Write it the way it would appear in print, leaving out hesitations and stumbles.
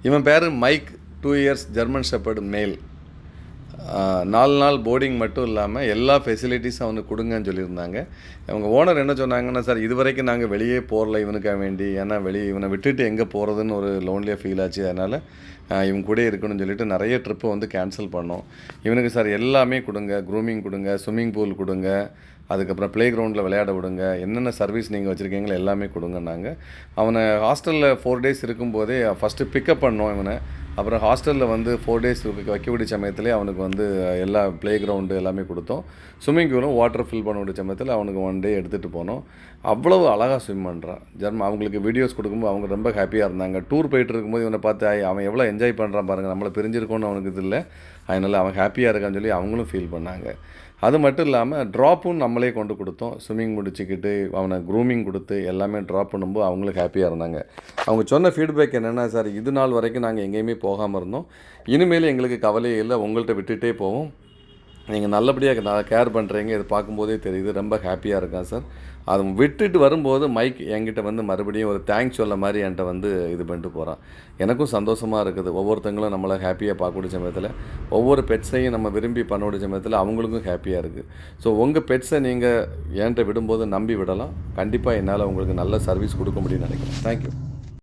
இவன் பேர் mic, 2 years German shepherd மேல். 4 நாள் போர்டிங் மட்டும் இல்லாமல் எல்லா ஃபெசிலிட்டிஸும் அவனுக்கு கொடுங்கன்னு சொல்லியிருந்தாங்க. அவங்க ஓனர் என்ன சொன்னாங்கன்னா, சார் இது வரைக்கும் நாங்கள் வெளியே போகல இவனுக்காக வேண்டி, ஏன்னா இவனை விட்டுட்டு எங்கே போகிறதுன்னு ஒரு லோன்லியாக ஃபீல் ஆச்சு. அதனால் இவன் கூட இருக்கணும்னு சொல்லிட்டு நிறைய ட்ரிப்பை வந்து கேன்சல் பண்ணோம். இவனுக்கு சார் எல்லாமே கொடுங்க, க்ரூமிங் கொடுங்க, ஸ்விம்மிங் பூல் கொடுங்க, அதுக்கப்புறம் ப்ளே கிரவுண்டில் விளையாட விடுங்க, என்னென்ன சர்வீஸ் நீங்கள் வச்சுருக்கீங்களோ எல்லாமே கொடுங்கன்னாங்க. அவனை ஹாஸ்டலில் 4 டேஸ் இருக்கும்போதே ஃபஸ்ட்டு பிக்கப் பண்ணோம் இவனை. அப்புறம் ஹாஸ்டலில் வந்து 4 டேஸ் வைக்க வேண்டிய சமயத்துலேயே அவனுக்கு வந்து எல்லா ப்ளே கிரவுண்டு எல்லாமே கொடுத்தோம். ஸ்விம்மிங் பூலும் வாட்டர் ஃபில் பண்ண வேண்டிய சமயத்தில் அவனுக்கு 1 டே எடுத்துகிட்டு போனோம். அவ்வளவு அழகாக ஸ்விம் பண்ணுறான். அவங்களுக்கு வீடியோஸ் கொடுக்கும்போது அவங்க ரொம்ப ஹாப்பியாக இருந்தாங்க. டூர் போயிட்டு இருக்கும்போது இவனை பார்த்து அவன் எவ்வளோ என்ஜாய் பண்ணுறான் பாருங்கள், நம்மளை பிரிஞ்சிருக்கோன்னு அவனுக்கு இது இல்லை, அதனால் அவன் ஹாப்பியாக இருக்கான்னு சொல்லி அவங்களும் ஃபீல் பண்ணாங்க. அது மட்டும் இல்லாமல் ட்ராப்பும் நம்மளே கொண்டு கொடுத்தோம். ஸ்விம்மிங் முடிச்சுக்கிட்டு அவனை க்ரூமிங் கொடுத்து எல்லாமே ட்ராப் பண்ணும்போது அவங்களுக்கு ஹாப்பியாக இருந்தாங்க. அவங்க சொன்ன ஃபீட்பேக் என்னென்னா, சார் இது நாள் வரைக்கும் நாங்கள் எங்கேயுமே போகாமல் இருந்தோம், இனிமேல் எங்களுக்கு கவலையே இல்லை, உங்கள்கிட்ட விட்டுகிட்டே போவோம், நீங்கள் நல்லபடியாக கேர் பண்ணுறீங்க, இது பார்க்கும்போதே தெரியுது, ரொம்ப ஹாப்பியாக இருக்கான் சார். அதை விட்டுட்டு வரும்போது மைக் என்கிட்ட வந்து மறுபடியும் ஒரு தேங்க்ஸ் சொல்ல மாதிரி என்கிட்ட வந்து இது பண்ணிட்டு போகிறான். எனக்கும் சந்தோஷமாக இருக்குது. ஒவ்வொருத்தங்களும் நம்மளை ஹாப்பியாக பார்க்கக்கூடிய சமயத்தில், ஒவ்வொரு பெட்ஸையும் நம்ம விரும்பி பண்ணக்கூடிய சமயத்தில் அவங்களுக்கும் ஹாப்பியாக இருக்குது. ஸோ உங்கள் பெட்ஸை நீங்கள் என்கிட்ட விடும்போது நம்பி விடலாம். கண்டிப்பாக என்னால் உங்களுக்கு நல்ல சர்வீஸ் கொடுக்க முடியும்னு நினைக்கிறேன். தேங்க்யூ.